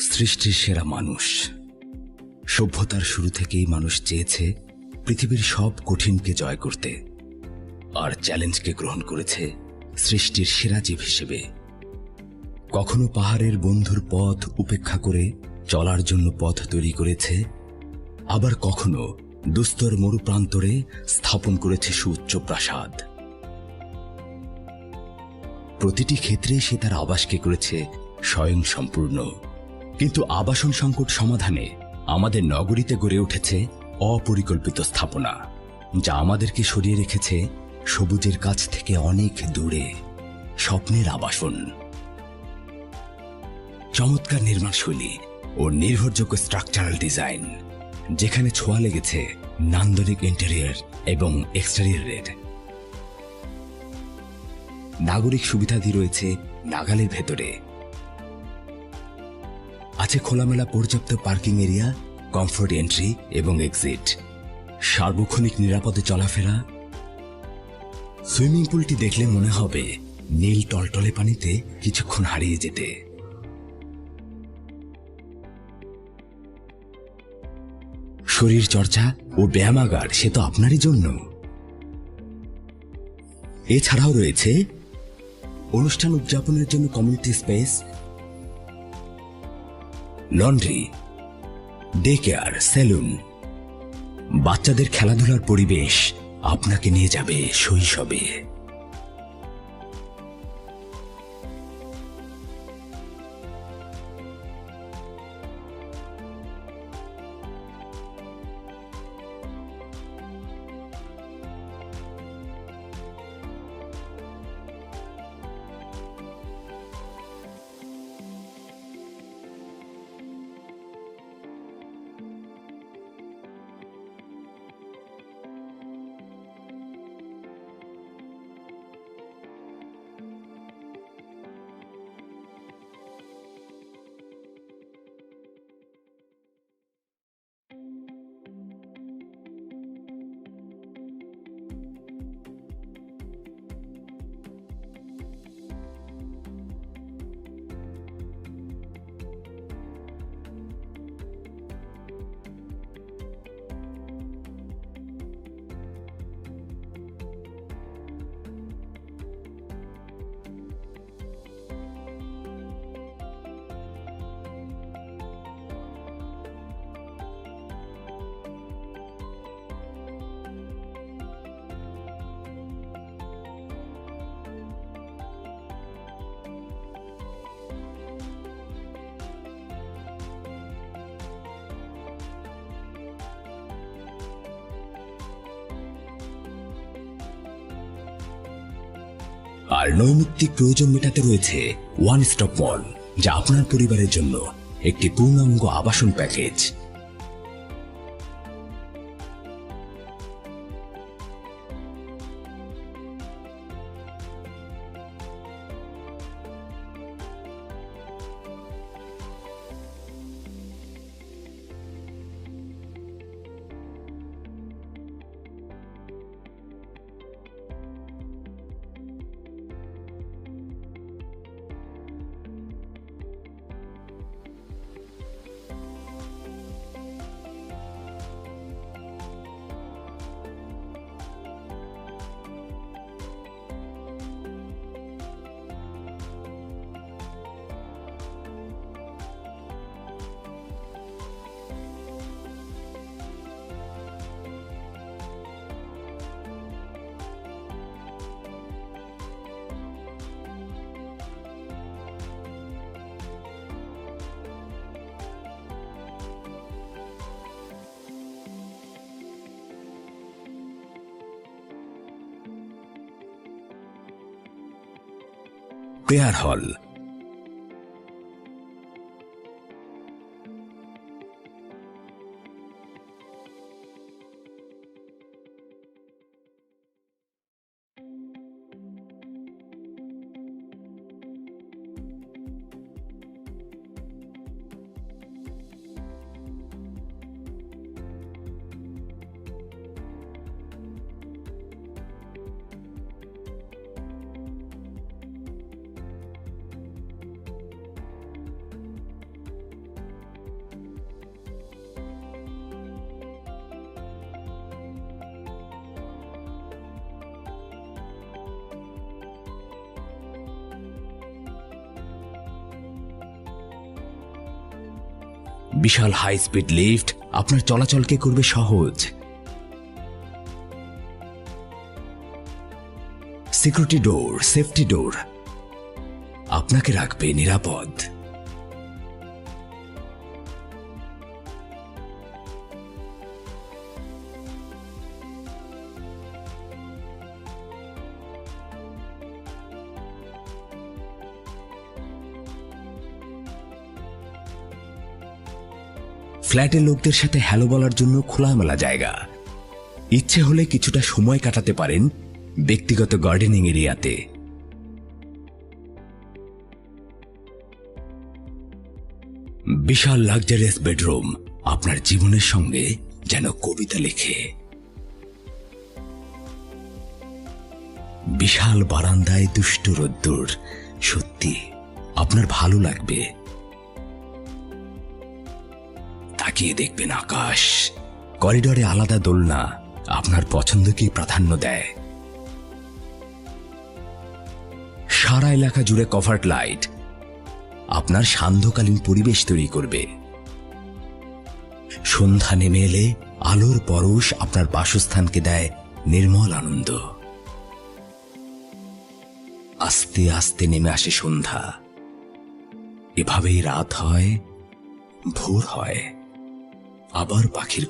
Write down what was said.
সৃষ্টির সেরা মানুষ। সভ্যতার শুরু থেকেই মানুষ চেয়েছে পৃথিবীর সব কঠিনকে জয় করতে, আর চ্যালেঞ্জকে গ্রহণ করেছে সৃষ্টির সেরা জীব হিসেবে। কখনো পাহাড়ের বন্ধুর পথ উপেক্ষা করে চলার জন্য পথ তৈরি করেছে, আবার কখনো দুস্তর মরুপ্রান্তরে স্থাপন করেছে সুউচ্চ প্রাসাদ। প্রতিটি ক্ষেত্রে সে তার আবাসকে করেছে স্বয়ং সম্পূর্ণ। কিন্তু আবাসন সংকট সমাধানে আমাদের নগরীতে গড়ে উঠেছে অপরিকল্পিত স্থাপনা, যা আমাদেরকে সরিয়ে রেখেছে সবুজের কাছ থেকে অনেক দূরে। স্বপ্নের আবাসন, চমৎকার নির্মাণশৈলী ও নির্ভরযোগ্য স্ট্রাকচারাল ডিজাইন, যেখানে ছোঁয়া লেগেছে নান্দনিক ইন্টেরিয়র এবং এক্সটেরিয়রের। নাগরিক সুবিধাদি রয়েছে নাগালের ভেতরে। আছে খোলামেলা পর্যাপ্ত পার্কিং এরিয়া, কমফোর্ট এন্ট্রি এবং এক্সিট, সার্বক্ষণিক নিরাপদে চলাফেরা। সুইমিং পুলটি দেখলে মনে হবে নীল টলটলে পানিতে কিছুক্ষণ হারিয়ে যেতে। শরীর চর্চা ও ব্যায়ামাগার সে তো আপনারই জন্য। এছাড়াও রয়েছে অনুষ্ঠান উদযাপনের জন্য community space, laundry, day care, salon. বাচ্চাদের খেলাধুলার পরিবেশ আপনাকে নিয়ে যাবে শৈশবে। আর নৈমিত্তিক প্রয়োজন মেটাতে রয়েছে ওয়ান স্টপ মল, যা আপনার পরিবারের জন্য একটি পূর্ণাঙ্গ আবাসন প্যাকেজ। পেয়ার হল, বিশাল হাই স্পিড লিফট আপনার চলাচলকে করবে সহজ। সিকিউরিটি ডোর, সেফটি ডোর আপনাকে রাখবে নিরাপদ। ফ্ল্যাটের লোকদের সাথে হ্যালো বলার জন্য খোলামেলা জায়গা। ইচ্ছে হলে কিছুটা সময় কাটাতে পারেন ব্যক্তিগত গার্ডেনিং এরিয়াতে। বিশাল লাক্সারিয়াস বেডরুম আপনার জীবনের সঙ্গে যেন কবিতা লেখে। বিশাল বারান্দায় দুষ্ট রোদ্দুর, সত্যি আপনার ভালো লাগবে। তাকিয়ে দেখবেন আকাশ, করিডোরে আলাদা দোলনা আপনার পছন্দকেই প্রাধান্য দেয়। সারা এলাকা জুড়ে কভার্ড লাইট আপনার সান্ধ্যকালীন পরিবেশ তৈরি করবে। সন্ধ্যা নেমে এলে আলোর পরশ আপনার বাসস্থানকে দেয় নির্মল আনন্দ। আস্তে আস্তে নেমে আসে সন্ধ্যা। এভাবেই রাত হয়, ভোর হয়, আবার পাখির